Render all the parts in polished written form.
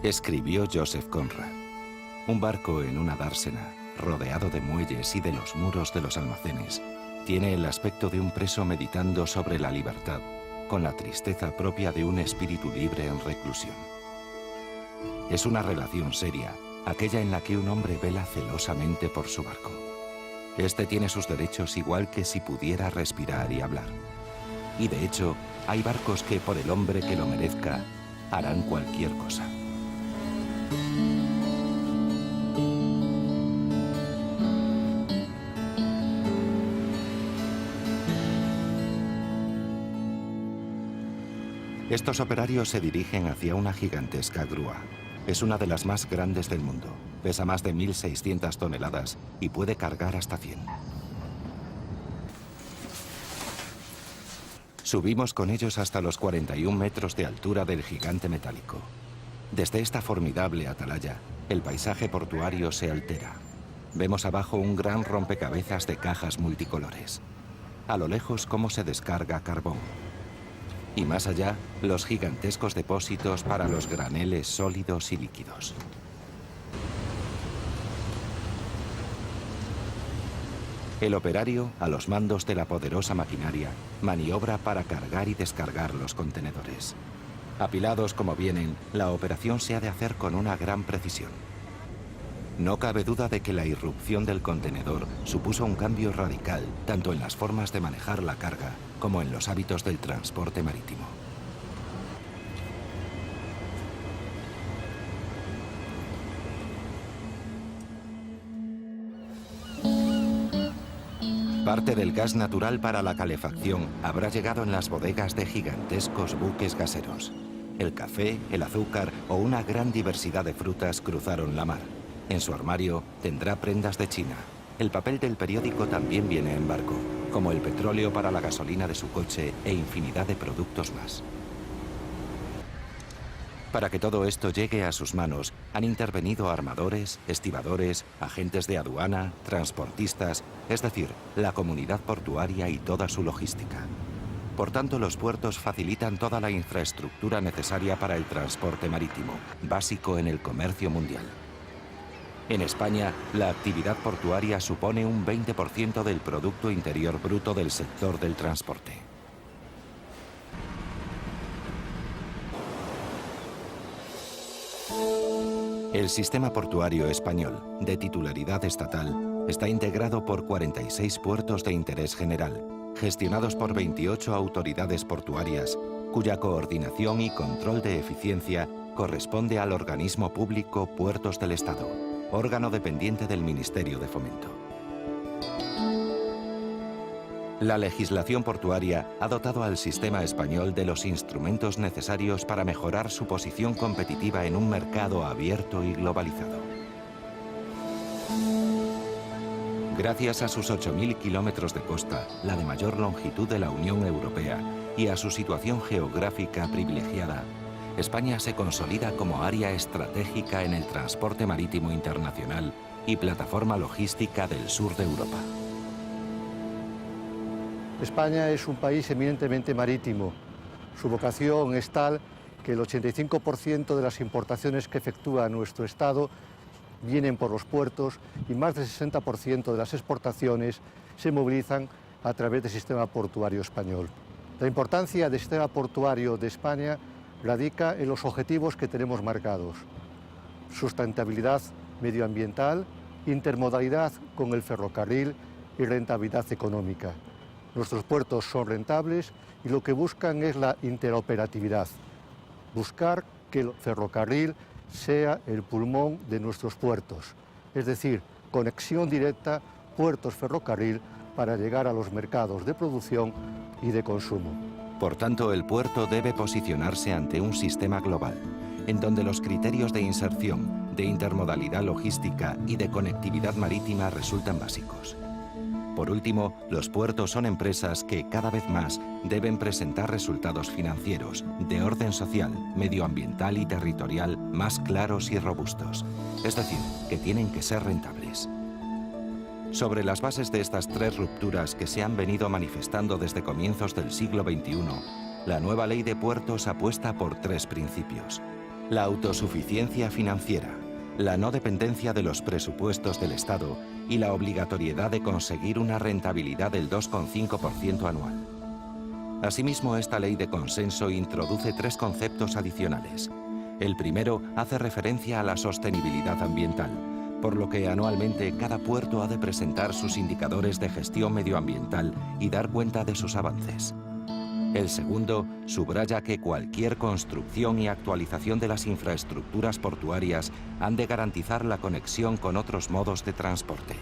Escribió Joseph Conrad. Un barco en una dársena, rodeado de muelles y de los muros de los almacenes, tiene el aspecto de un preso meditando sobre la libertad, con la tristeza propia de un espíritu libre en reclusión. Es una relación seria, aquella en la que un hombre vela celosamente por su barco. Este tiene sus derechos igual que si pudiera respirar y hablar. Y de hecho, hay barcos que, por el hombre que lo merezca, harán cualquier cosa. Estos operarios se dirigen hacia una gigantesca grúa. Es una de las más grandes del mundo. Pesa más de 1.600 toneladas y puede cargar hasta 100. Subimos con ellos hasta los 41 metros de altura del gigante metálico. Desde esta formidable atalaya, el paisaje portuario se altera. Vemos abajo un gran rompecabezas de cajas multicolores. A lo lejos, cómo se descarga carbón. Y más allá, los gigantescos depósitos para los graneles sólidos y líquidos. El operario, a los mandos de la poderosa maquinaria, maniobra para cargar y descargar los contenedores. Apilados como vienen, la operación se ha de hacer con una gran precisión. No cabe duda de que la irrupción del contenedor supuso un cambio radical, tanto en las formas de manejar la carga como en los hábitos del transporte marítimo. Parte del gas natural para la calefacción habrá llegado en las bodegas de gigantescos buques gaseros. El café, el azúcar o una gran diversidad de frutas cruzaron la mar. En su armario tendrá prendas de China. El papel del periódico también viene en barco, como el petróleo para la gasolina de su coche e infinidad de productos más. Para que todo esto llegue a sus manos, han intervenido armadores, estibadores, agentes de aduana, transportistas, es decir, la comunidad portuaria y toda su logística. Por tanto, los puertos facilitan toda la infraestructura necesaria para el transporte marítimo, básico en el comercio mundial. En España, la actividad portuaria supone un 20% del Producto Interior Bruto del sector del transporte. El sistema portuario español, de titularidad estatal, está integrado por 46 puertos de interés general, gestionados por 28 autoridades portuarias, cuya coordinación y control de eficiencia corresponde al organismo público Puertos del Estado, órgano dependiente del Ministerio de Fomento. La legislación portuaria ha dotado al sistema español de los instrumentos necesarios para mejorar su posición competitiva en un mercado abierto y globalizado. Gracias a sus 8.000 kilómetros de costa, la de mayor longitud de la Unión Europea, y a su situación geográfica privilegiada, España se consolida como área estratégica en el transporte marítimo internacional y plataforma logística del sur de Europa. España es un país eminentemente marítimo. Su vocación es tal que el 85% de las importaciones que efectúa nuestro Estado vienen por los puertos y más del 60% de las exportaciones se movilizan a través del sistema portuario español. La importancia del sistema portuario de España radica en los objetivos que tenemos marcados: sustentabilidad medioambiental, intermodalidad con el ferrocarril y rentabilidad económica. Nuestros puertos son rentables y lo que buscan es la interoperatividad, buscar que el ferrocarril sea el pulmón de nuestros puertos, es decir, conexión directa puertos-ferrocarril para llegar a los mercados de producción y de consumo. Por tanto, el puerto debe posicionarse ante un sistema global, en donde los criterios de inserción, de intermodalidad logística y de conectividad marítima resultan básicos. Por último, los puertos son empresas que cada vez más deben presentar resultados financieros, de orden social, medioambiental y territorial más claros y robustos. Es decir, que tienen que ser rentables. Sobre las bases de estas tres rupturas que se han venido manifestando desde comienzos del siglo XXI, la nueva ley de puertos apuesta por tres principios: La autosuficiencia financiera, la no dependencia de los presupuestos del Estado y la obligatoriedad de conseguir una rentabilidad del 2,5% anual. Asimismo, esta ley de consenso introduce 3 conceptos adicionales. El primero hace referencia a la sostenibilidad ambiental, por lo que anualmente cada puerto ha de presentar sus indicadores de gestión medioambiental y dar cuenta de sus avances. El segundo subraya que cualquier construcción y actualización de las infraestructuras portuarias han de garantizar la conexión con otros modos de transporte.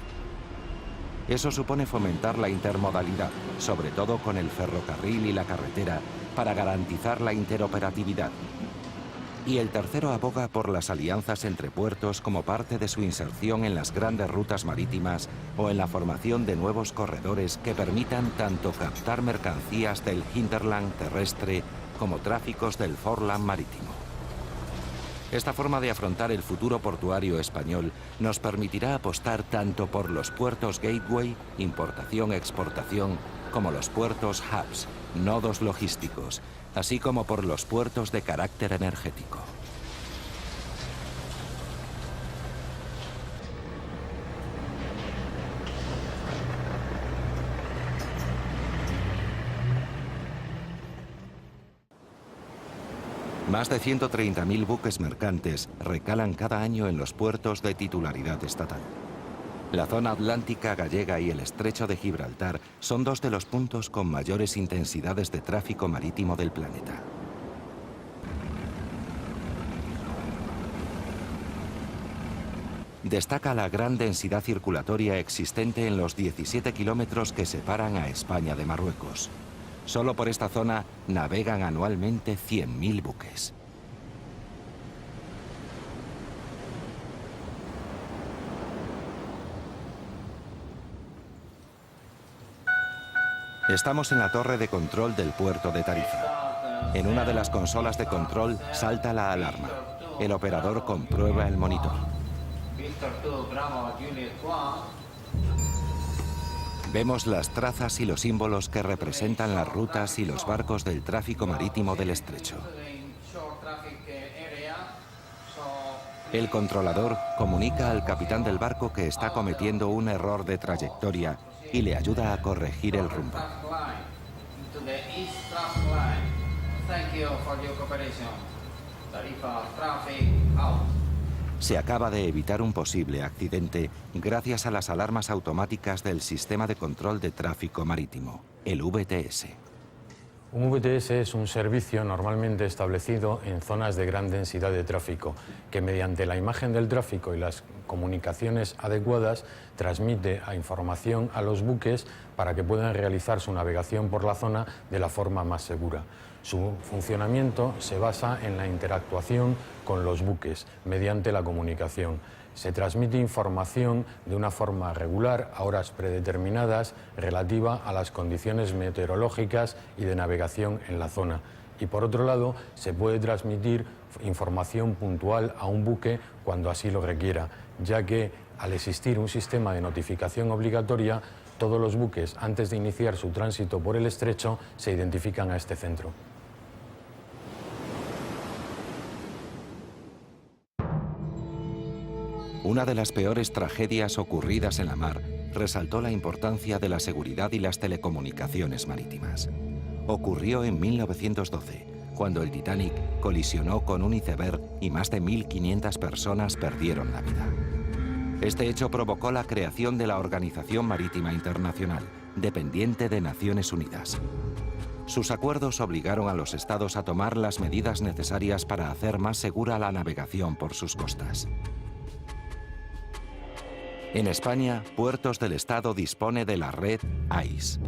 Eso supone fomentar la intermodalidad, sobre todo con el ferrocarril y la carretera, para garantizar la interoperatividad. Y el tercero aboga por las alianzas entre puertos como parte de su inserción en las grandes rutas marítimas o en la formación de nuevos corredores que permitan tanto captar mercancías del hinterland terrestre como tráficos del foreland marítimo. Esta forma de afrontar el futuro portuario español nos permitirá apostar tanto por los puertos gateway, importación-exportación, como los puertos hubs, nodos logísticos, así como por los puertos de carácter energético. Más de 130.000 buques mercantes recalan cada año en los puertos de titularidad estatal. La zona atlántica gallega y el estrecho de Gibraltar son 2 de los puntos con mayores intensidades de tráfico marítimo del planeta. Destaca la gran densidad circulatoria existente en los 17 kilómetros que separan a España de Marruecos. Solo por esta zona navegan anualmente 100.000 buques. Estamos en la torre de control del puerto de Tarifa. En una de las consolas de control salta la alarma. El operador comprueba el monitor. Vemos las trazas y los símbolos que representan las rutas y los barcos del tráfico marítimo del estrecho. El controlador comunica al capitán del barco que está cometiendo un error de trayectoria y le ayuda a corregir el rumbo. Se acaba de evitar un posible accidente gracias a las alarmas automáticas del Sistema de Control de Tráfico Marítimo, el VTS. Un VTS es un servicio normalmente establecido en zonas de gran densidad de tráfico, que mediante la imagen del tráfico y las comunicaciones adecuadas transmite información a los buques para que puedan realizar su navegación por la zona de la forma más segura. Su funcionamiento se basa en la interactuación con los buques mediante la comunicación. Se transmite información de una forma regular a horas predeterminadas relativa a las condiciones meteorológicas y de navegación en la zona. Y por otro lado, se puede transmitir información puntual a un buque cuando así lo requiera, ya que al existir un sistema de notificación obligatoria, todos los buques, antes de iniciar su tránsito por el estrecho, se identifican a este centro. Una de las peores tragedias ocurridas en la mar resaltó la importancia de la seguridad y las telecomunicaciones marítimas. Ocurrió en 1912, cuando el Titanic colisionó con un iceberg y más de 1.500 personas perdieron la vida. Este hecho provocó la creación de la Organización Marítima Internacional, dependiente de Naciones Unidas. Sus acuerdos obligaron a los estados a tomar las medidas necesarias para hacer más segura la navegación por sus costas. En España, Puertos del Estado dispone de la red AIS.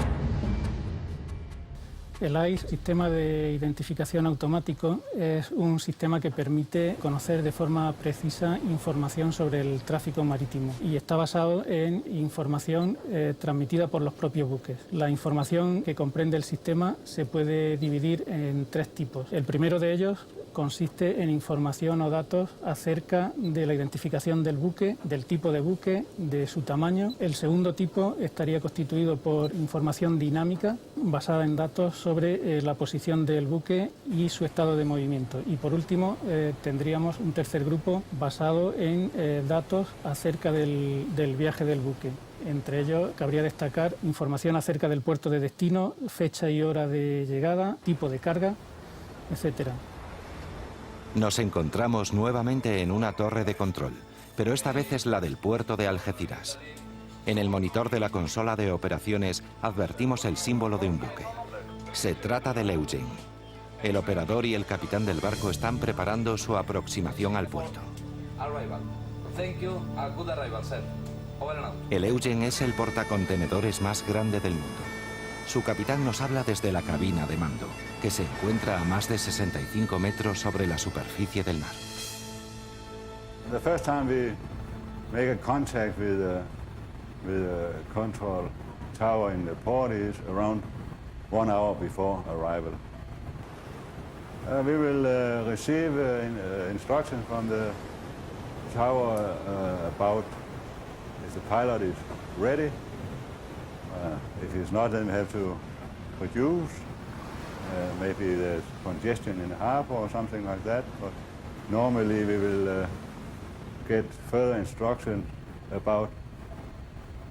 El AIS, Sistema de Identificación Automático, es un sistema que permite conocer de forma precisa información sobre el tráfico marítimo y está basado en información transmitida por los propios buques. La información que comprende el sistema se puede dividir en 3 tipos. El primero de ellos consiste en información o datos acerca de la identificación del buque, del tipo de buque, de su tamaño. El segundo tipo estaría constituido por información dinámica, basada en datos sobre la posición del buque y su estado de movimiento. Y por último, tendríamos un tercer grupo basado en datos acerca del viaje del buque. Entre ellos, cabría destacar información acerca del puerto de destino, fecha y hora de llegada, tipo de carga, etc. Nos encontramos nuevamente en una torre de control, pero esta vez es la del puerto de Algeciras. En el monitor de la consola de operaciones advertimos el símbolo de un buque. Se trata del Eugene. El operador y el capitán del barco están preparando su aproximación al puerto. El Eugene es el portacontenedores más grande del mundo. Su capitán nos habla desde la cabina de mando, que se encuentra a más de 65 metros sobre la superficie del mar. The first time we make a contact with a control tower in the port is around 1 hour before arrival. We will receive instructions from the tower about if the pilot is ready. If he's not, then we have to produce. Maybe there's congestion in the harbor or something like that. But normally we will get further instruction about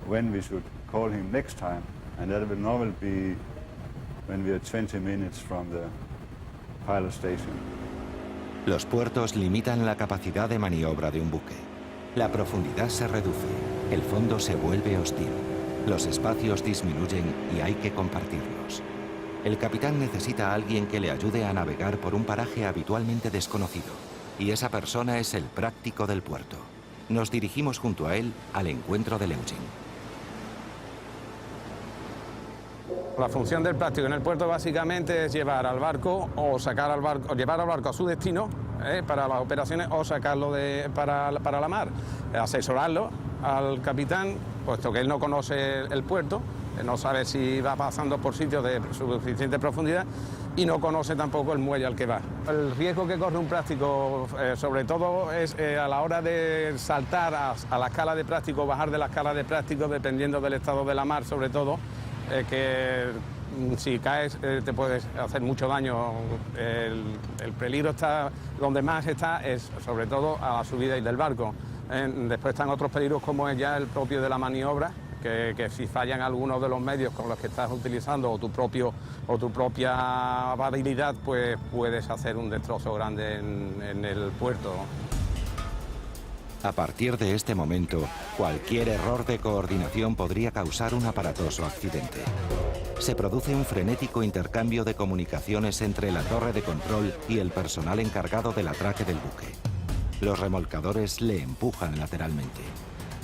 when we should call him next time. And that will normally be when we are 20 minutes from the pilot station. Los puertos limitan la capacidad de maniobra de un buque. La profundidad se reduce, el fondo se vuelve hostil. Los espacios disminuyen y hay que compartirlos. El capitán necesita a alguien que le ayude a navegar por un paraje habitualmente desconocido. Y esa persona es el práctico del puerto. Nos dirigimos junto a él al encuentro del Eugene. La función del práctico en el puerto básicamente es llevar al barco o sacar al barco, o llevar al barco a su destino para las operaciones o sacarlo para la mar. Asesorarlo al capitán, puesto que él no conoce el puerto, no sabe si va pasando por sitios de suficiente profundidad y no conoce tampoco el muelle al que va. El riesgo que corre un práctico, sobre todo, es a la hora de saltar a la escala de práctico, bajar de la escala de práctico, dependiendo del estado de la mar, sobre todo, que si caes te puedes hacer mucho daño. El peligro está donde más está, es sobre todo a la subida y del barco. Después están otros peligros como es ya el propio de la maniobra, que si fallan algunos de los medios con los que estás utilizando o tu propia habilidad, pues puedes hacer un destrozo grande en el puerto. A partir de este momento, cualquier error de coordinación podría causar un aparatoso accidente. Se produce un frenético intercambio de comunicaciones entre la torre de control y el personal encargado del atraque del buque. Los remolcadores le empujan lateralmente.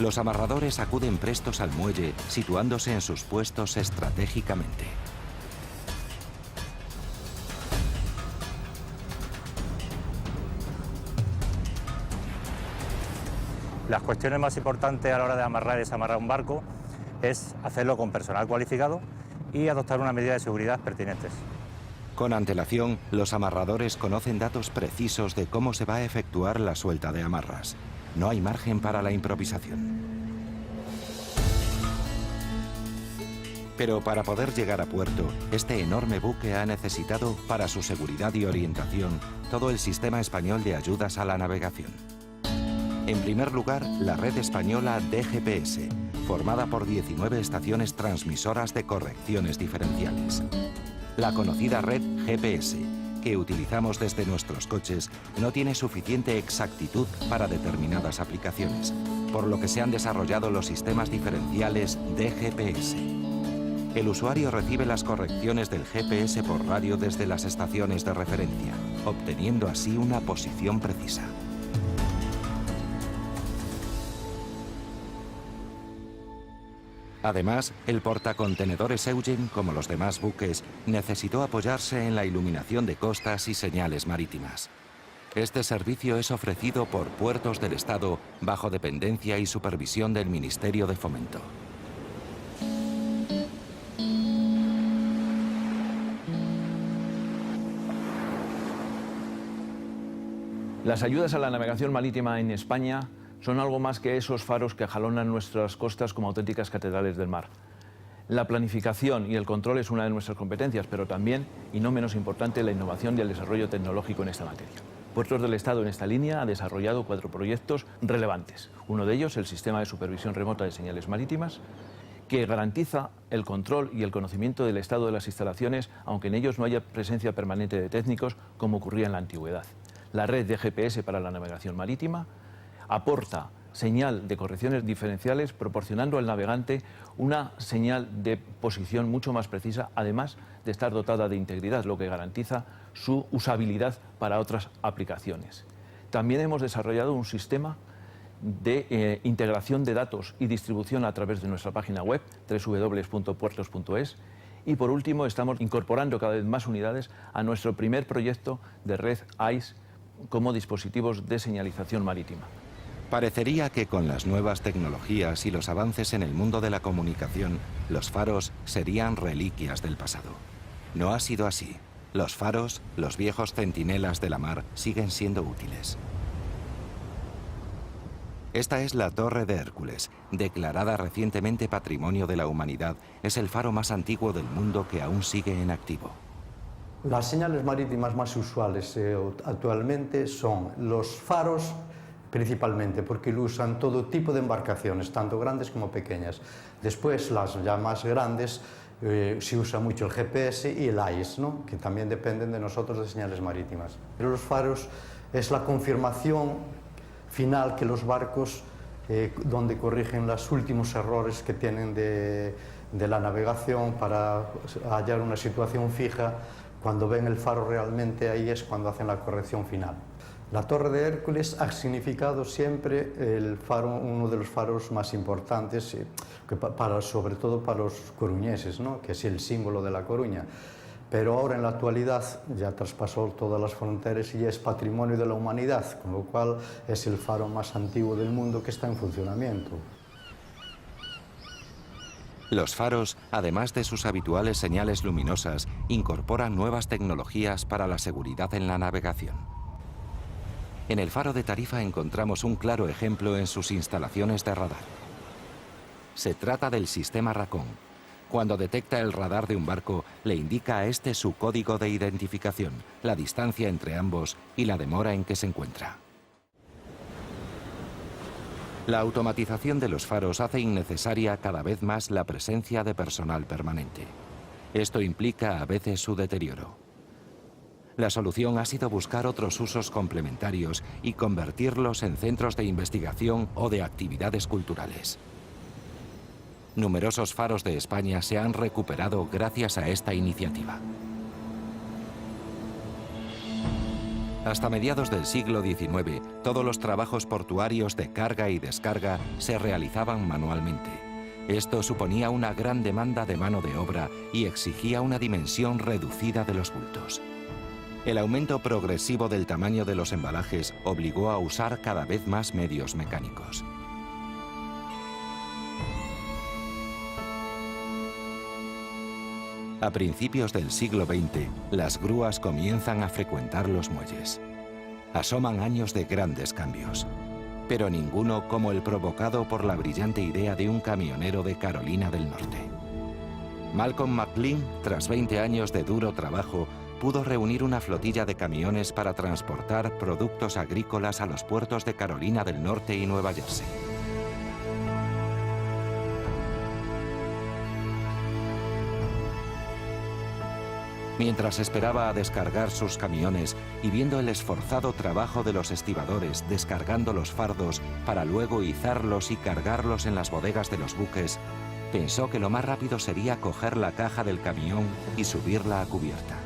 Los amarradores acuden prestos al muelle, situándose en sus puestos estratégicamente. Las cuestiones más importantes a la hora de amarrar y desamarrar un barco es hacerlo con personal cualificado y adoptar unas medidas de seguridad pertinentes. Con antelación, los amarradores conocen datos precisos de cómo se va a efectuar la suelta de amarras. No hay margen para la improvisación. Pero para poder llegar a puerto, este enorme buque ha necesitado, para su seguridad y orientación, todo el sistema español de ayudas a la navegación. En primer lugar, la red española DGPS, formada por 19 estaciones transmisoras de correcciones diferenciales. La conocida red GPS, que utilizamos desde nuestros coches, no tiene suficiente exactitud para determinadas aplicaciones, por lo que se han desarrollado los sistemas diferenciales DGPS. El usuario recibe las correcciones del GPS por radio desde las estaciones de referencia, obteniendo así una posición precisa. Además, el portacontenedores Eugene, como los demás buques, necesitó apoyarse en la iluminación de costas y señales marítimas. Este servicio es ofrecido por Puertos del Estado bajo dependencia y supervisión del Ministerio de Fomento. Las ayudas a la navegación marítima en España son algo más que esos faros que jalonan nuestras costas como auténticas catedrales del mar. La planificación y el control es una de nuestras competencias, pero también, y no menos importante, la innovación y el desarrollo tecnológico en esta materia. Puertos del Estado en esta línea ha desarrollado 4 proyectos relevantes. Uno de ellos, el Sistema de Supervisión Remota de Señales Marítimas, que garantiza el control y el conocimiento del estado de las instalaciones, aunque en ellos no haya presencia permanente de técnicos, como ocurría en la antigüedad. La red de GPS para la navegación marítima aporta señal de correcciones diferenciales, proporcionando al navegante una señal de posición mucho más precisa, además de estar dotada de integridad, lo que garantiza su usabilidad para otras aplicaciones. También hemos desarrollado un sistema de integración de datos y distribución a través de nuestra página web, www.puertos.es, y por último estamos incorporando cada vez más unidades a nuestro primer proyecto de red ICE como dispositivos de señalización marítima. Parecería que con las nuevas tecnologías y los avances en el mundo de la comunicación, los faros serían reliquias del pasado. No ha sido así. Los faros, los viejos centinelas de la mar, siguen siendo útiles. Esta es la Torre de Hércules, declarada recientemente Patrimonio de la Humanidad. Es el faro más antiguo del mundo que aún sigue en activo. Las señales marítimas más usuales actualmente son los faros, principalmente porque lo usan todo tipo de embarcaciones, tanto grandes como pequeñas. Después, las ya más grandes, se usa mucho el GPS y el ICE, ¿no?, que también dependen de nosotros de señales marítimas. Pero los faros es la confirmación final que los barcos, donde corrigen los últimos errores que tienen de la navegación para hallar una situación fija. Cuando ven el faro realmente, ahí es cuando hacen la corrección final. La Torre de Hércules ha significado siempre el faro, uno de los faros más importantes, sobre todo para los coruñeses, ¿no?, que es el símbolo de La Coruña. Pero ahora en la actualidad ya traspasó todas las fronteras y es Patrimonio de la Humanidad, con lo cual es el faro más antiguo del mundo que está en funcionamiento. Los faros, además de sus habituales señales luminosas, incorporan nuevas tecnologías para la seguridad en la navegación. En el faro de Tarifa encontramos un claro ejemplo en sus instalaciones de radar. Se trata del sistema Racon. Cuando detecta el radar de un barco, le indica a este su código de identificación, la distancia entre ambos y la demora en que se encuentra. La automatización de los faros hace innecesaria cada vez más la presencia de personal permanente. Esto implica a veces su deterioro. La solución ha sido buscar otros usos complementarios y convertirlos en centros de investigación o de actividades culturales. Numerosos faros de España se han recuperado gracias a esta iniciativa. Hasta mediados del siglo XIX, todos los trabajos portuarios de carga y descarga se realizaban manualmente. Esto suponía una gran demanda de mano de obra y exigía una dimensión reducida de los bultos. El aumento progresivo del tamaño de los embalajes obligó a usar cada vez más medios mecánicos. A principios del siglo XX, las grúas comienzan a frecuentar los muelles. Asoman años de grandes cambios, pero ninguno como el provocado por la brillante idea de un camionero de Carolina del Norte. Malcolm McLean, tras 20 años de duro trabajo, pudo reunir una flotilla de camiones para transportar productos agrícolas a los puertos de Carolina del Norte y Nueva Jersey. Mientras esperaba a descargar sus camiones y viendo el esforzado trabajo de los estibadores descargando los fardos para luego izarlos y cargarlos en las bodegas de los buques, pensó que lo más rápido sería coger la caja del camión y subirla a cubierta.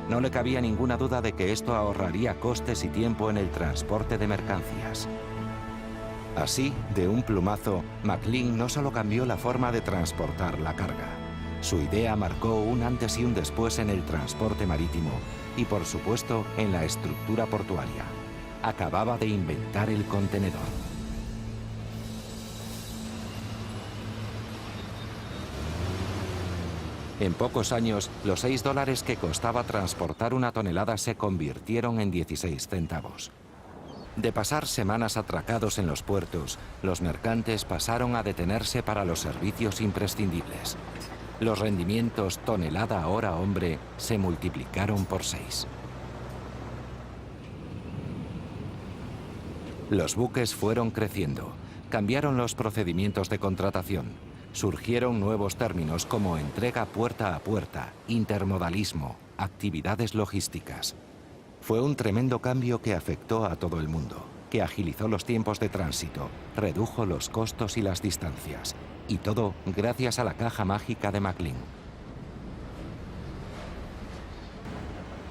No le cabía ninguna duda de que esto ahorraría costes y tiempo en el transporte de mercancías. Así, de un plumazo, McLean no solo cambió la forma de transportar la carga. Su idea marcó un antes y un después en el transporte marítimo y, por supuesto, en la estructura portuaria. Acababa de inventar el contenedor. En pocos años, los $6 que costaba transportar una tonelada se convirtieron en 16 centavos. De pasar semanas atracados en los puertos, los mercantes pasaron a detenerse para los servicios imprescindibles. Los rendimientos tonelada hora hombre se multiplicaron por 6. Los buques fueron creciendo, cambiaron los procedimientos de contratación, surgieron nuevos términos como entrega puerta a puerta, intermodalismo, actividades logísticas. Fue un tremendo cambio que afectó a todo el mundo, que agilizó los tiempos de tránsito, redujo los costos y las distancias. Y todo gracias a la caja mágica de McLean.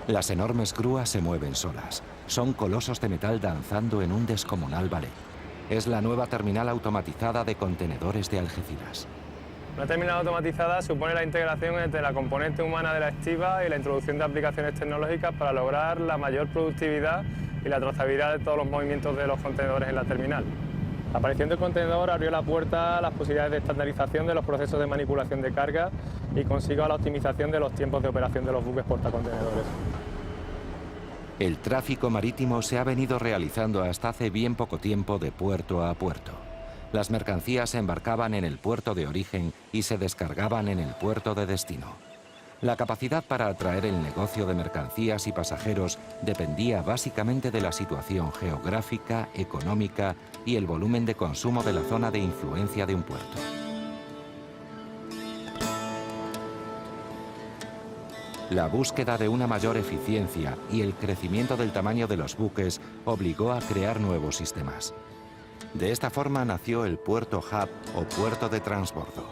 Las enormes grúas se mueven solas. Son colosos de metal danzando en un descomunal ballet. Es la nueva terminal automatizada de contenedores de Algeciras. Una terminal automatizada supone la integración entre la componente humana de la estiba y la introducción de aplicaciones tecnológicas para lograr la mayor productividad y la trazabilidad de todos los movimientos de los contenedores en la terminal. La aparición del contenedor abrió la puerta a las posibilidades de estandarización de los procesos de manipulación de carga y consigo la optimización de los tiempos de operación de los buques portacontenedores. El tráfico marítimo se ha venido realizando hasta hace bien poco tiempo de puerto a puerto. Las mercancías se embarcaban en el puerto de origen y se descargaban en el puerto de destino. La capacidad para atraer el negocio de mercancías y pasajeros dependía básicamente de la situación geográfica, económica y el volumen de consumo de la zona de influencia de un puerto. La búsqueda de una mayor eficiencia y el crecimiento del tamaño de los buques obligó a crear nuevos sistemas. De esta forma nació el puerto hub o puerto de transbordo.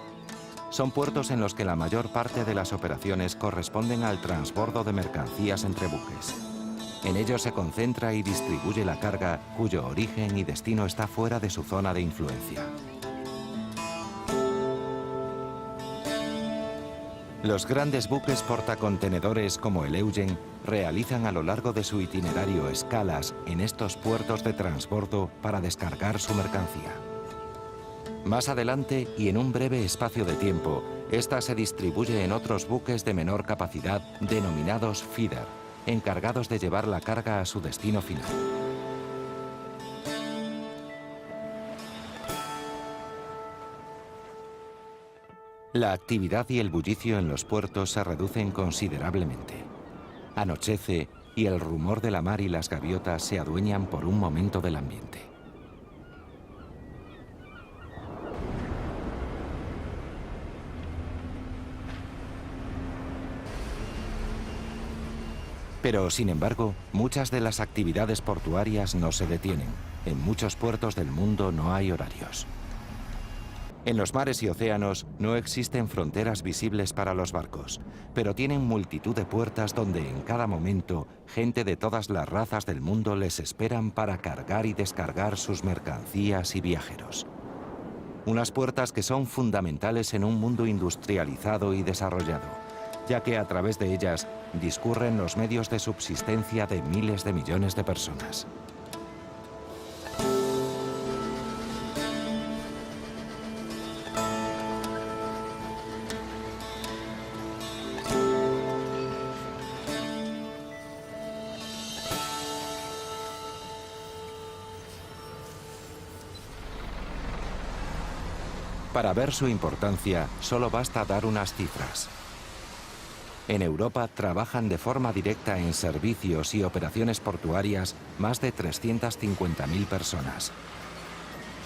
Son puertos en los que la mayor parte de las operaciones corresponden al transbordo de mercancías entre buques. En ellos se concentra y distribuye la carga cuyo origen y destino está fuera de su zona de influencia. Los grandes buques portacontenedores como el Eugen realizan a lo largo de su itinerario escalas en estos puertos de transbordo para descargar su mercancía. Más adelante y en un breve espacio de tiempo, esta se distribuye en otros buques de menor capacidad denominados feeder, encargados de llevar la carga a su destino final. La actividad y el bullicio en los puertos se reducen considerablemente. Anochece y el rumor de la mar y las gaviotas se adueñan por un momento del ambiente. Pero, sin embargo, muchas de las actividades portuarias no se detienen. En muchos puertos del mundo no hay horarios. En los mares y océanos no existen fronteras visibles para los barcos, pero tienen multitud de puertas donde en cada momento gente de todas las razas del mundo les esperan para cargar y descargar sus mercancías y viajeros. Unas puertas que son fundamentales en un mundo industrializado y desarrollado, ya que a través de ellas discurren los medios de subsistencia de miles de millones de personas. Para ver su importancia, solo basta dar unas cifras. En Europa trabajan de forma directa en servicios y operaciones portuarias más de 350.000 personas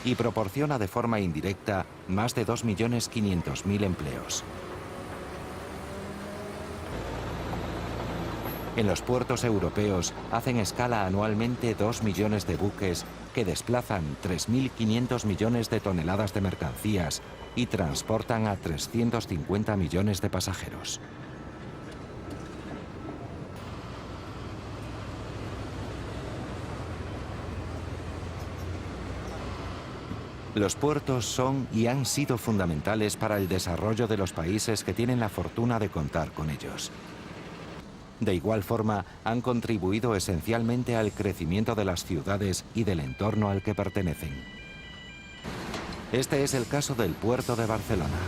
y proporciona de forma indirecta más de 2.500.000 empleos. En los puertos europeos hacen escala anualmente 2 millones de buques que desplazan 3.500 millones de toneladas de mercancías y transportan a 350 millones de pasajeros. Los puertos son y han sido fundamentales para el desarrollo de los países que tienen la fortuna de contar con ellos. De igual forma, han contribuido esencialmente al crecimiento de las ciudades y del entorno al que pertenecen. Este es el caso del puerto de Barcelona.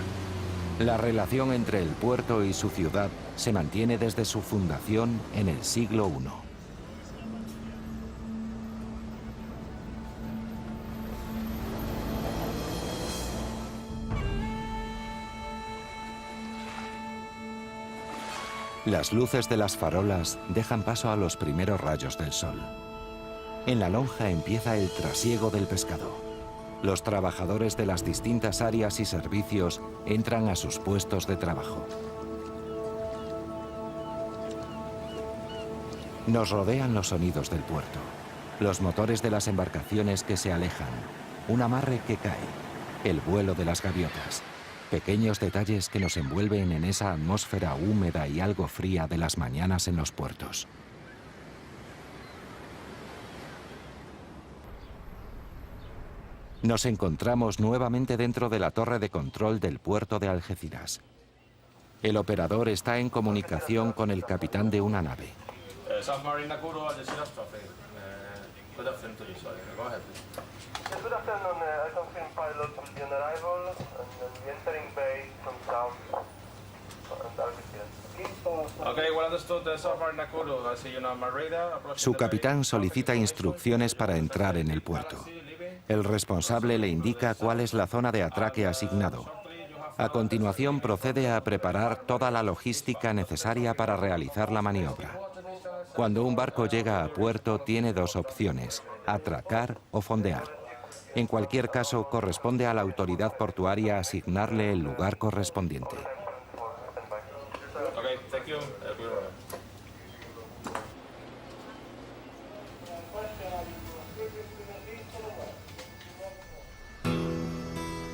La relación entre el puerto y su ciudad se mantiene desde su fundación en el siglo I. Las luces de las farolas dejan paso a los primeros rayos del sol. En la lonja empieza el trasiego del pescado. Los trabajadores de las distintas áreas y servicios entran a sus puestos de trabajo. Nos rodean los sonidos del puerto, los motores de las embarcaciones que se alejan, un amarre que cae, el vuelo de las gaviotas, pequeños detalles que nos envuelven en esa atmósfera húmeda y algo fría de las mañanas en los puertos. Nos encontramos nuevamente dentro de la torre de control del puerto de Algeciras. El operador está en comunicación con el capitán de una nave. Su capitán solicita instrucciones para entrar en el puerto. El responsable le indica cuál es la zona de atraque asignado. A continuación procede a preparar toda la logística necesaria para realizar la maniobra. Cuando un barco llega a puerto tiene dos opciones, atracar o fondear. En cualquier caso, corresponde a la autoridad portuaria asignarle el lugar correspondiente.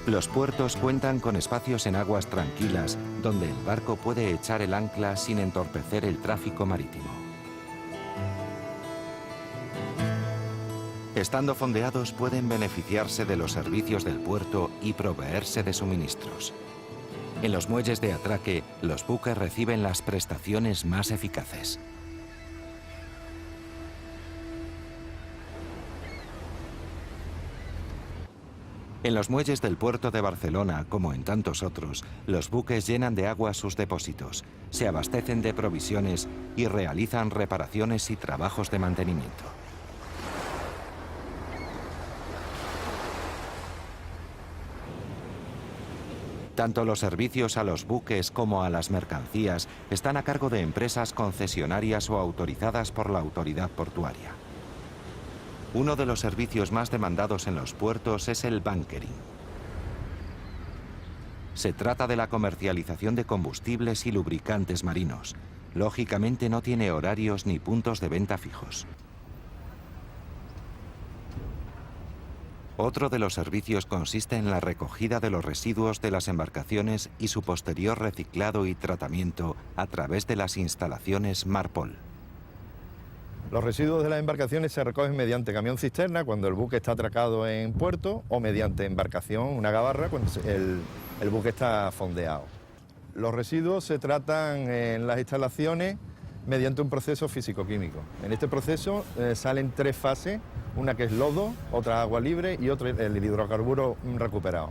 Los puertos cuentan con espacios en aguas tranquilas donde el barco puede echar el ancla sin entorpecer el tráfico marítimo. Estando fondeados pueden beneficiarse de los servicios del puerto y proveerse de suministros. En los muelles de atraque, los buques reciben las prestaciones más eficaces. En los muelles del puerto de Barcelona, como en tantos otros, los buques llenan de agua sus depósitos, se abastecen de provisiones y realizan reparaciones y trabajos de mantenimiento. Tanto los servicios a los buques como a las mercancías están a cargo de empresas concesionarias o autorizadas por la autoridad portuaria. Uno de los servicios más demandados en los puertos es el bunkering. Se trata de la comercialización de combustibles y lubricantes marinos. Lógicamente no tiene horarios ni puntos de venta fijos. Otro de los servicios consiste en la recogida de los residuos de las embarcaciones y su posterior reciclado y tratamiento a través de las instalaciones Marpol. Los residuos de las embarcaciones se recogen mediante camión cisterna cuando el buque está atracado en puerto o mediante embarcación, una gabarra, cuando el buque está fondeado. Los residuos se tratan en las instalaciones mediante un proceso físico-químico. En este proceso salen tres fases, una que es lodo, otra agua libre y otra el hidrocarburo recuperado.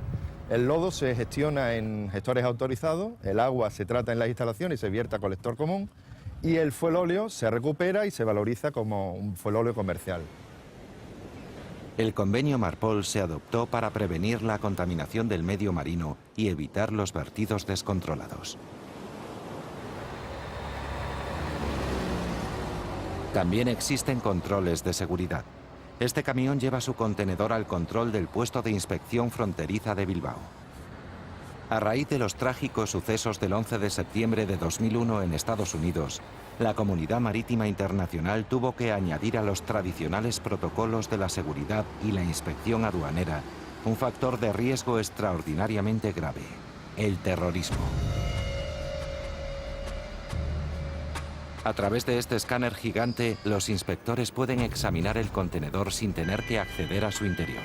El lodo se gestiona en gestores autorizados, el agua se trata en las instalaciones y se vierte a colector común, y el fuelóleo se recupera y se valoriza como un fuelóleo comercial. El convenio Marpol se adoptó para prevenir la contaminación del medio marino y evitar los vertidos descontrolados. También existen controles de seguridad. Este camión lleva su contenedor al control del puesto de inspección fronteriza de Bilbao. A raíz de los trágicos sucesos del 11 de septiembre de 2001 en Estados Unidos, la comunidad marítima internacional tuvo que añadir a los tradicionales protocolos de la seguridad y la inspección aduanera un factor de riesgo extraordinariamente grave: el terrorismo. A través de este escáner gigante, los inspectores pueden examinar el contenedor sin tener que acceder a su interior.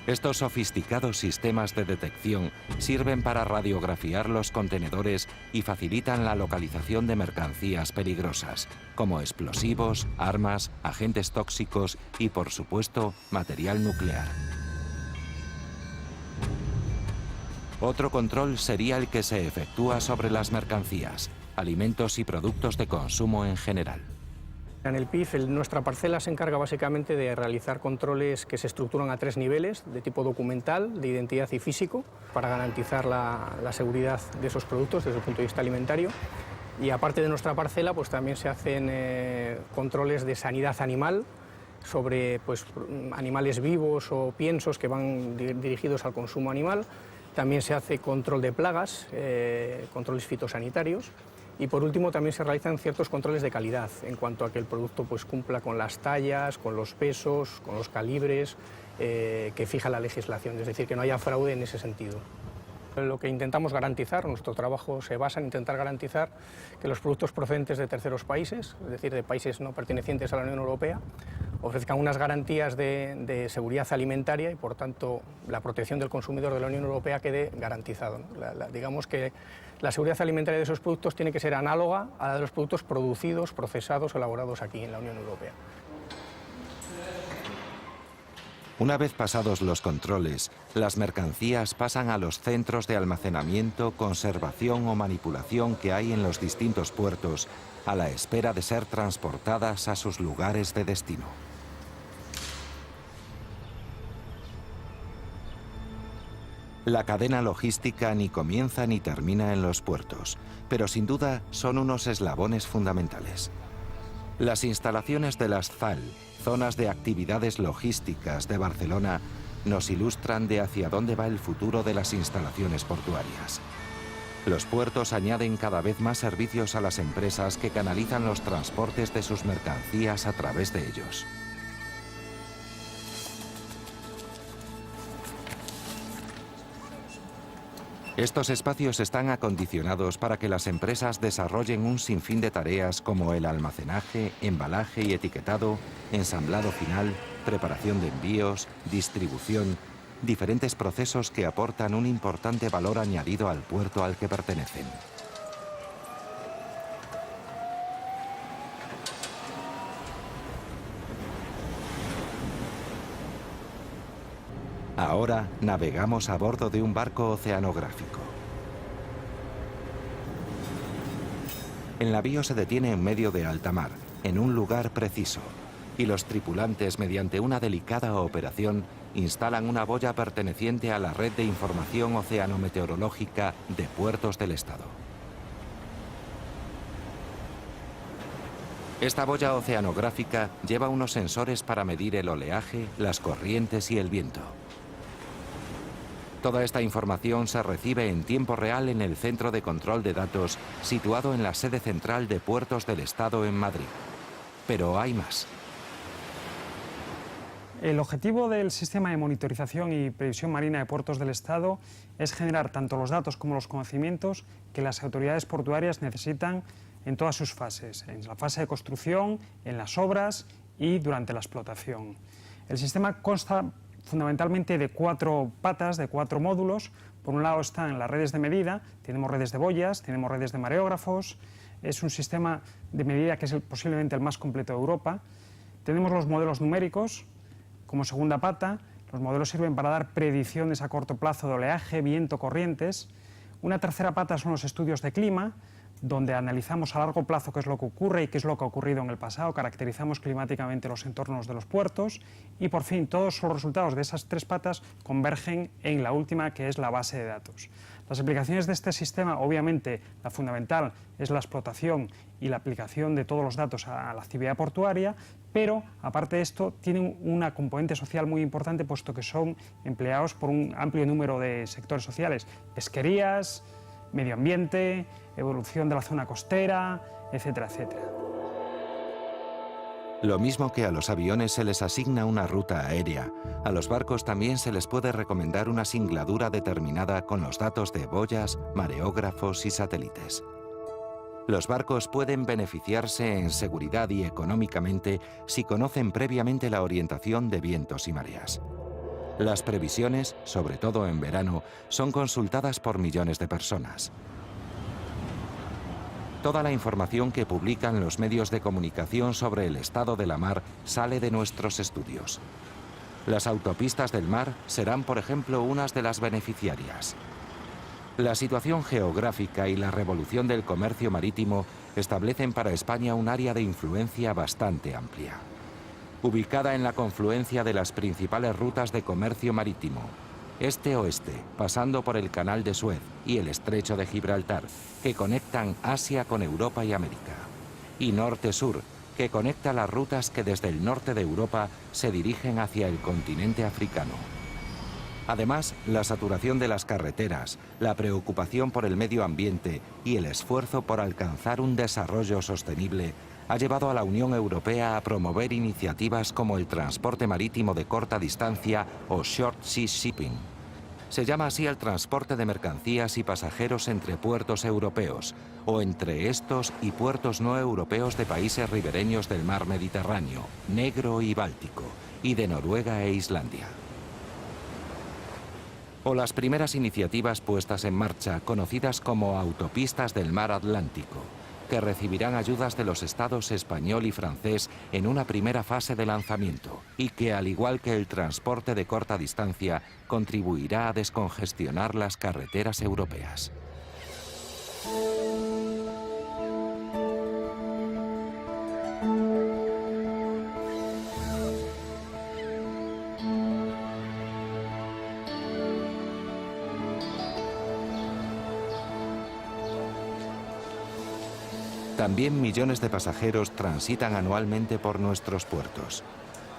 Estos sofisticados sistemas de detección sirven para radiografiar los contenedores y facilitan la localización de mercancías peligrosas, como explosivos, armas, agentes tóxicos y, por supuesto, material nuclear. Otro control sería el que se efectúa sobre las mercancías, alimentos y productos de consumo en general. En el PIF, nuestra parcela se encarga básicamente de realizar controles que se estructuran a 3 niveles, de tipo documental, de identidad y físico, para garantizar la seguridad de esos productos desde el punto de vista alimentario. Y aparte de nuestra parcela, pues también se hacen controles de sanidad animal sobre pues, animales vivos o piensos que van dirigidos al consumo animal. También se hace control de plagas, controles fitosanitarios. Y por último también se realizan ciertos controles de calidad en cuanto a que el producto pues, cumpla con las tallas, con los pesos, con los calibres que fija la legislación, es decir, que no haya fraude en ese sentido. Lo que intentamos garantizar, nuestro trabajo se basa en intentar garantizar que los productos procedentes de terceros países, es decir, de países no pertenecientes a la Unión Europea, ofrezcan unas garantías de seguridad alimentaria y, por tanto, la protección del consumidor de la Unión Europea quede garantizado, ¿no? Digamos que la seguridad alimentaria de esos productos tiene que ser análoga a la de los productos producidos, procesados o elaborados aquí en la Unión Europea. Una vez pasados los controles, las mercancías pasan a los centros de almacenamiento, conservación o manipulación que hay en los distintos puertos, a la espera de ser transportadas a sus lugares de destino. La cadena logística ni comienza ni termina en los puertos, pero sin duda son unos eslabones fundamentales. Las instalaciones de las ZAL, zonas de actividades logísticas de Barcelona, nos ilustran de hacia dónde va el futuro de las instalaciones portuarias. Los puertos añaden cada vez más servicios a las empresas que canalizan los transportes de sus mercancías a través de ellos. Estos espacios están acondicionados para que las empresas desarrollen un sinfín de tareas como el almacenaje, embalaje y etiquetado, ensamblado final, preparación de envíos, distribución, diferentes procesos que aportan un importante valor añadido al puerto al que pertenecen. Ahora navegamos a bordo de un barco oceanográfico. El navío se detiene en medio de alta mar, en un lugar preciso, y los tripulantes, mediante una delicada operación, instalan una boya perteneciente a la red de información oceanometeorológica de puertos del Estado. Esta boya oceanográfica lleva unos sensores para medir el oleaje, las corrientes y el viento. Toda esta información se recibe en tiempo real en el Centro de Control de Datos, situado en la sede central de Puertos del Estado en Madrid. Pero hay más. El objetivo del sistema de monitorización y previsión marina de puertos del Estado es generar tanto los datos como los conocimientos que las autoridades portuarias necesitan en todas sus fases, en la fase de construcción, en las obras y durante la explotación. El sistema consta fundamentalmente de 4 patas, de 4 módulos. Por un lado están las redes de medida, tenemos redes de boyas, tenemos redes de mareógrafos, es un sistema de medida que es posiblemente el más completo de Europa. Tenemos los modelos numéricos como segunda pata, los modelos sirven para dar predicciones a corto plazo de oleaje, viento, corrientes. Una tercera pata son los estudios de clima, donde analizamos a largo plazo qué es lo que ocurre y qué es lo que ha ocurrido en el pasado, caracterizamos climáticamente los entornos de los puertos y, por fin, todos los resultados de esas 3 patas convergen en la última, que es la base de datos. Las aplicaciones de este sistema, obviamente, la fundamental es la explotación y la aplicación de todos los datos a la actividad portuaria, pero, aparte de esto, tienen una componente social muy importante, puesto que son empleados por un amplio número de sectores sociales: pesquerías, medio ambiente, evolución de la zona costera, etcétera, etcétera. Lo mismo que a los aviones se les asigna una ruta aérea, a los barcos también se les puede recomendar una singladura determinada con los datos de boyas, mareógrafos y satélites. Los barcos pueden beneficiarse en seguridad y económicamente si conocen previamente la orientación de vientos y mareas. Las previsiones, sobre todo en verano, son consultadas por millones de personas. Toda la información que publican los medios de comunicación sobre el estado de la mar sale de nuestros estudios. Las autopistas del mar serán, por ejemplo, unas de las beneficiarias. La situación geográfica y la revolución del comercio marítimo establecen para España un área de influencia bastante amplia. Ubicada en la confluencia de las principales rutas de comercio marítimo, este-oeste, pasando por el Canal de Suez y el Estrecho de Gibraltar, que conectan Asia con Europa y América, y norte-sur, que conecta las rutas que desde el norte de Europa se dirigen hacia el continente africano. Además, la saturación de las carreteras, la preocupación por el medio ambiente y el esfuerzo por alcanzar un desarrollo sostenible ha llevado a la Unión Europea a promover iniciativas como el transporte marítimo de corta distancia o Short Sea Shipping. Se llama así al transporte de mercancías y pasajeros entre puertos europeos, o entre estos y puertos no europeos de países ribereños del mar Mediterráneo, Negro y Báltico, y de Noruega e Islandia. O las primeras iniciativas puestas en marcha, conocidas como autopistas del mar Atlántico, que recibirán ayudas de los estados español y francés en una primera fase de lanzamiento, y que, al igual que el transporte de corta distancia, contribuirá a descongestionar las carreteras europeas. También millones de pasajeros transitan anualmente por nuestros puertos.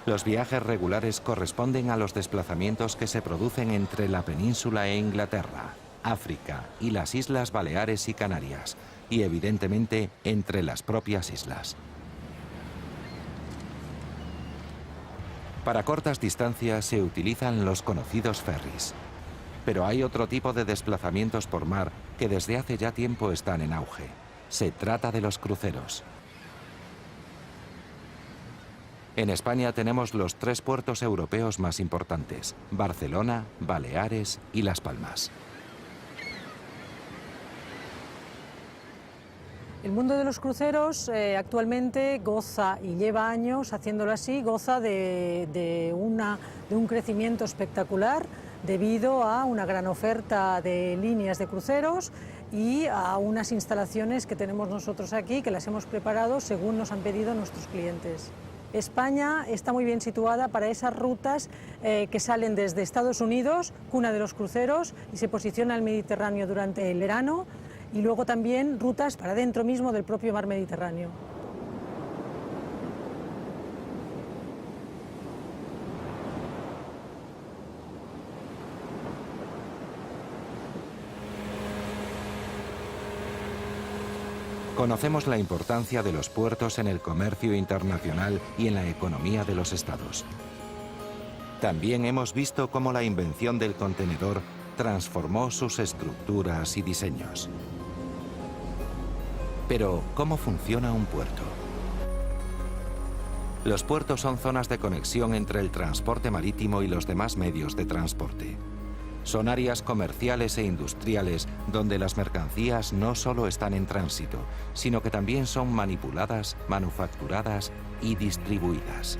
Los viajes regulares corresponden a los desplazamientos que se producen entre la península e Inglaterra, África y las Islas Baleares y Canarias, y evidentemente entre las propias islas. Para cortas distancias se utilizan los conocidos ferries. Pero hay otro tipo de desplazamientos por mar que desde hace ya tiempo están en auge. Se trata de los cruceros. En España tenemos los 3 puertos europeos más importantes: Barcelona, Baleares y Las Palmas. El mundo de los cruceros actualmente goza, y lleva años haciéndolo así, goza de un crecimiento espectacular debido a una gran oferta de líneas de cruceros y a unas instalaciones que tenemos nosotros aquí, que las hemos preparado según nos han pedido nuestros clientes. España está muy bien situada para esas rutas que salen desde Estados Unidos, cuna de los cruceros, y se posiciona el Mediterráneo durante el verano, y luego también rutas para dentro mismo del propio mar Mediterráneo. Conocemos la importancia de los puertos en el comercio internacional y en la economía de los estados. También hemos visto cómo la invención del contenedor transformó sus estructuras y diseños. Pero, ¿cómo funciona un puerto? Los puertos son zonas de conexión entre el transporte marítimo y los demás medios de transporte. Son áreas comerciales e industriales donde las mercancías no solo están en tránsito, sino que también son manipuladas, manufacturadas y distribuidas.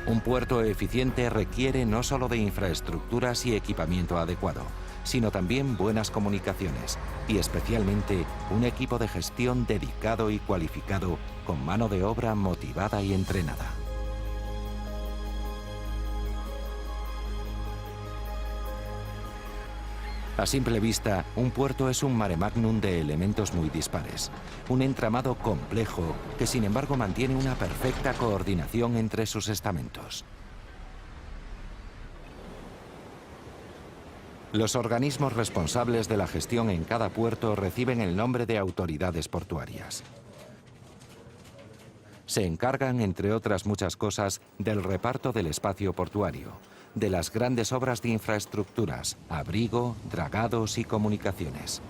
Un puerto eficiente requiere no solo de infraestructuras y equipamiento adecuado, sino también buenas comunicaciones y especialmente un equipo de gestión dedicado y cualificado con mano de obra motivada y entrenada. A simple vista, un puerto es un mare magnum de elementos muy dispares, un entramado complejo que sin embargo mantiene una perfecta coordinación entre sus estamentos. Los organismos responsables de la gestión en cada puerto reciben el nombre de autoridades portuarias. Se encargan, entre otras muchas cosas, del reparto del espacio portuario, de las grandes obras de infraestructuras, abrigo, dragados y comunicaciones.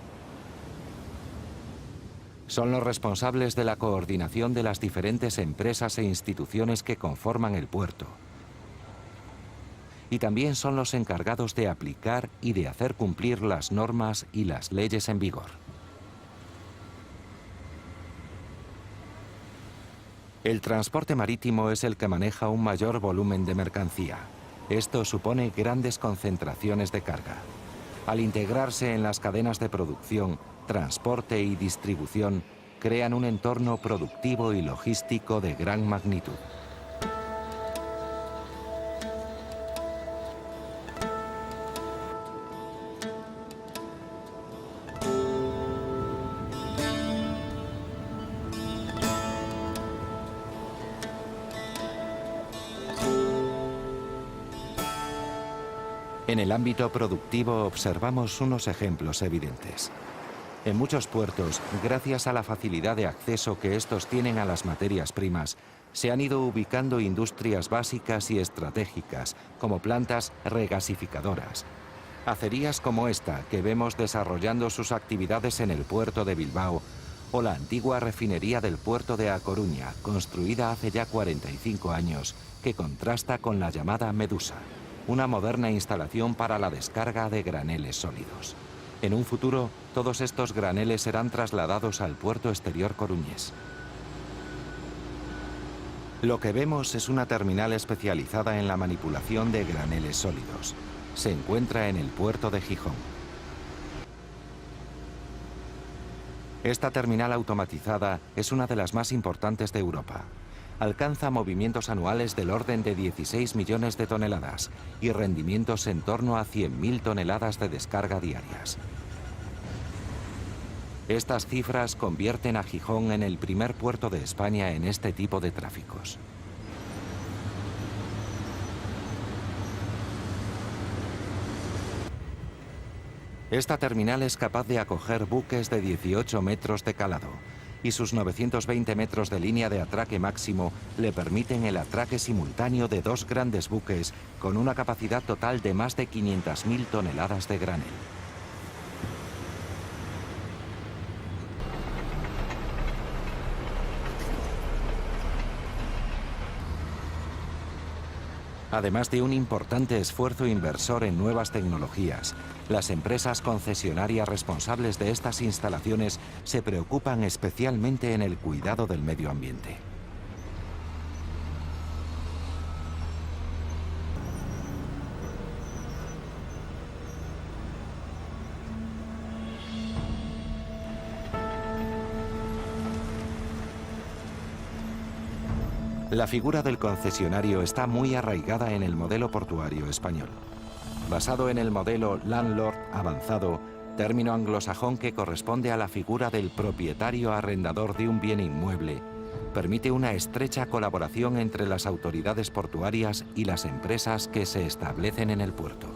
Son los responsables de la coordinación de las diferentes empresas e instituciones que conforman el puerto. Y también son los encargados de aplicar y de hacer cumplir las normas y las leyes en vigor. El transporte marítimo es el que maneja un mayor volumen de mercancía. Esto supone grandes concentraciones de carga. Al integrarse en las cadenas de producción, transporte y distribución, crean un entorno productivo y logístico de gran magnitud. En el ámbito productivo observamos unos ejemplos evidentes. En muchos puertos, gracias a la facilidad de acceso que estos tienen a las materias primas, se han ido ubicando industrias básicas y estratégicas, como plantas regasificadoras. Acerías como esta, que vemos desarrollando sus actividades en el puerto de Bilbao, o la antigua refinería del puerto de A Coruña, construida hace ya 45 años, que contrasta con la llamada Medusa, una moderna instalación para la descarga de graneles sólidos. En un futuro, todos estos graneles serán trasladados al puerto exterior coruñés. Lo que vemos es una terminal especializada en la manipulación de graneles sólidos. Se encuentra en el puerto de Gijón. Esta terminal automatizada es una de las más importantes de Europa. Alcanza movimientos anuales del orden de 16 millones de toneladas y rendimientos en torno a 100.000 toneladas de descarga diarias. Estas cifras convierten a Gijón en el primer puerto de España en este tipo de tráficos. Esta terminal es capaz de acoger buques de 18 metros de calado y sus 920 metros de línea de atraque máximo le permiten el atraque simultáneo de 2 grandes buques con una capacidad total de más de 500.000 toneladas de granel. Además de un importante esfuerzo inversor en nuevas tecnologías, las empresas concesionarias responsables de estas instalaciones se preocupan especialmente en el cuidado del medio ambiente. La figura del concesionario está muy arraigada en el modelo portuario español. Basado en el modelo landlord avanzado, término anglosajón que corresponde a la figura del propietario arrendador de un bien inmueble, permite una estrecha colaboración entre las autoridades portuarias y las empresas que se establecen en el puerto.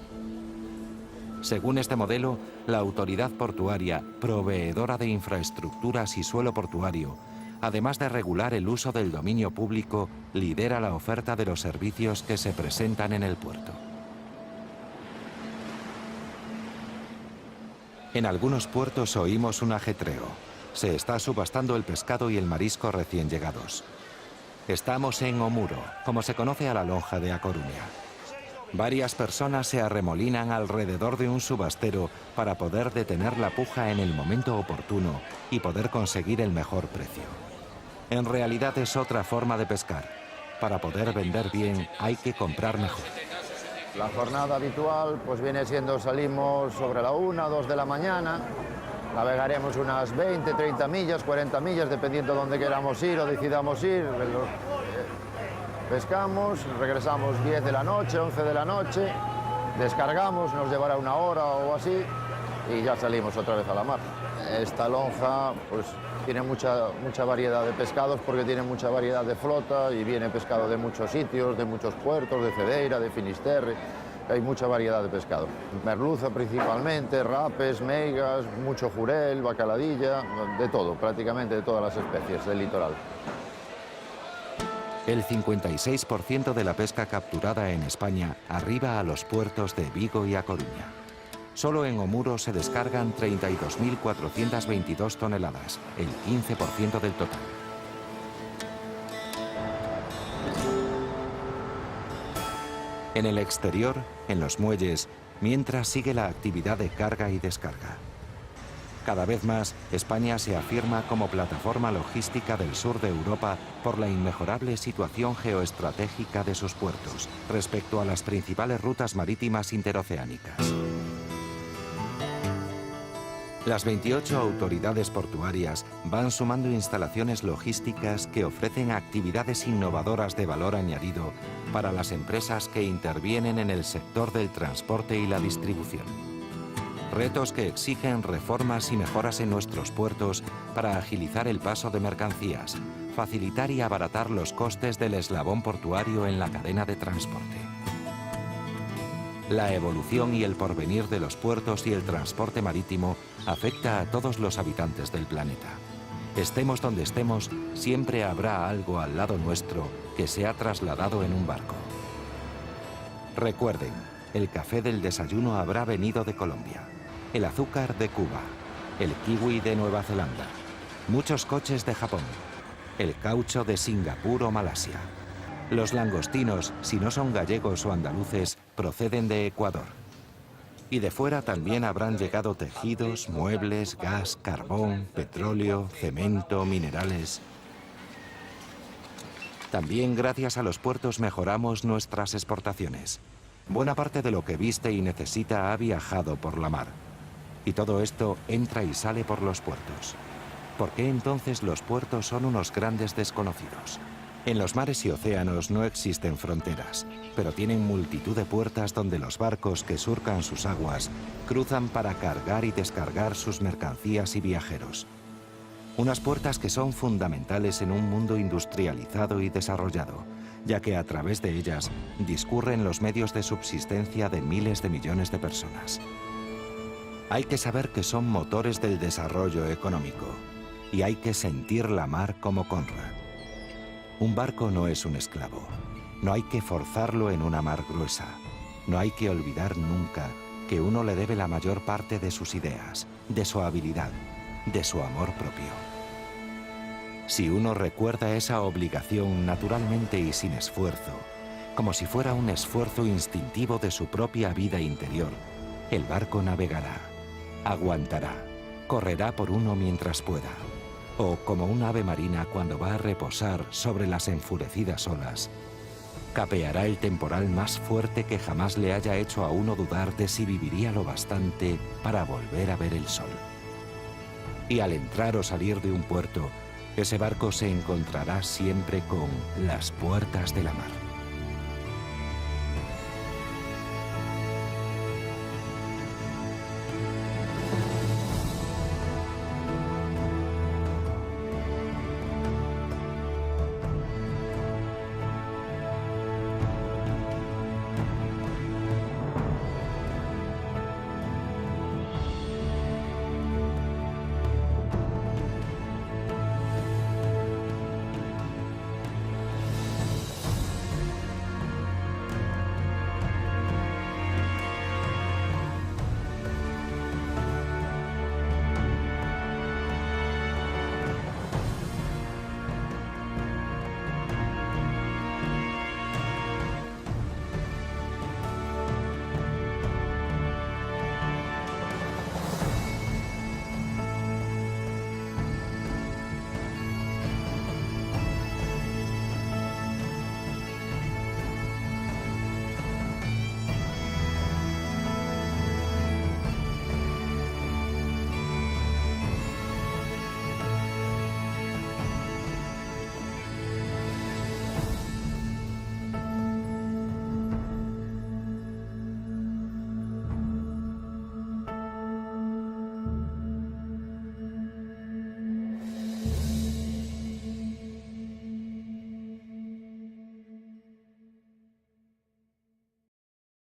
Según este modelo, la autoridad portuaria, proveedora de infraestructuras y suelo portuario, además de regular el uso del dominio público, lidera la oferta de los servicios que se presentan en el puerto. En algunos puertos oímos un ajetreo. Se está subastando el pescado y el marisco recién llegados. Estamos en Omuro, como se conoce a la lonja de A Coruña. Varias personas se arremolinan alrededor de un subastero para poder detener la puja en el momento oportuno y poder conseguir el mejor precio. En realidad es otra forma de pescar. Para poder vender bien hay que comprar mejor. La jornada habitual pues viene siendo, salimos sobre la 1 o 2 de la mañana, navegaremos unas 20, 30 millas, 40 millas, dependiendo de dónde queramos ir o decidamos ir. Pescamos, regresamos 10 de la noche, 11 de la noche, descargamos, nos llevará 1 hora o así y ya salimos otra vez a la mar. Esta lonja pues tiene mucha variedad de pescados porque tiene mucha variedad de flota y viene pescado de muchos sitios, de muchos puertos, de Cedeira, de Finisterre. Hay mucha variedad de pescado. Merluza principalmente, rapes, meigas, mucho jurel, bacaladilla, de todo, prácticamente de todas las especies del litoral. El 56% de la pesca capturada en España arriba a los puertos de Vigo y A Coruña. Solo en Omuro se descargan 32.422 toneladas, el 15% del total. En el exterior, en los muelles, mientras sigue la actividad de carga y descarga. Cada vez más, España se afirma como plataforma logística del sur de Europa por la inmejorable situación geoestratégica de sus puertos respecto a las principales rutas marítimas interoceánicas. Las 28 autoridades portuarias van sumando instalaciones logísticas que ofrecen actividades innovadoras de valor añadido para las empresas que intervienen en el sector del transporte y la distribución. Retos que exigen reformas y mejoras en nuestros puertos para agilizar el paso de mercancías, facilitar y abaratar los costes del eslabón portuario en la cadena de transporte. La evolución y el porvenir de los puertos y el transporte marítimo afecta a todos los habitantes del planeta. Estemos donde estemos, siempre habrá algo al lado nuestro que se ha trasladado en un barco. Recuerden, el café del desayuno habrá venido de Colombia, el azúcar de Cuba, el kiwi de Nueva Zelanda, muchos coches de Japón, el caucho de Singapur o Malasia. Los langostinos, si no son gallegos o andaluces, proceden de Ecuador. Y de fuera también habrán llegado tejidos, muebles, gas, carbón, petróleo, cemento, minerales. También gracias a los puertos mejoramos nuestras exportaciones. Buena parte de lo que viste y necesita ha viajado por la mar. Y todo esto entra y sale por los puertos. ¿Por qué entonces los puertos son unos grandes desconocidos? En los mares y océanos no existen fronteras, pero tienen multitud de puertas donde los barcos que surcan sus aguas cruzan para cargar y descargar sus mercancías y viajeros. Unas puertas que son fundamentales en un mundo industrializado y desarrollado, ya que a través de ellas discurren los medios de subsistencia de miles de millones de personas. Hay que saber que son motores del desarrollo económico, y hay que sentir la mar como Conrad. Un barco no es un esclavo. No hay que forzarlo en una mar gruesa. No hay que olvidar nunca que uno le debe la mayor parte de sus ideas, de su habilidad, de su amor propio. Si uno recuerda esa obligación naturalmente y sin esfuerzo, como si fuera un esfuerzo instintivo de su propia vida interior, el barco navegará, aguantará, correrá por uno mientras pueda. O como un ave marina cuando va a reposar sobre las enfurecidas olas, capeará el temporal más fuerte que jamás le haya hecho a uno dudar de si viviría lo bastante para volver a ver el sol. Y al entrar o salir de un puerto, ese barco se encontrará siempre con las puertas de la mar.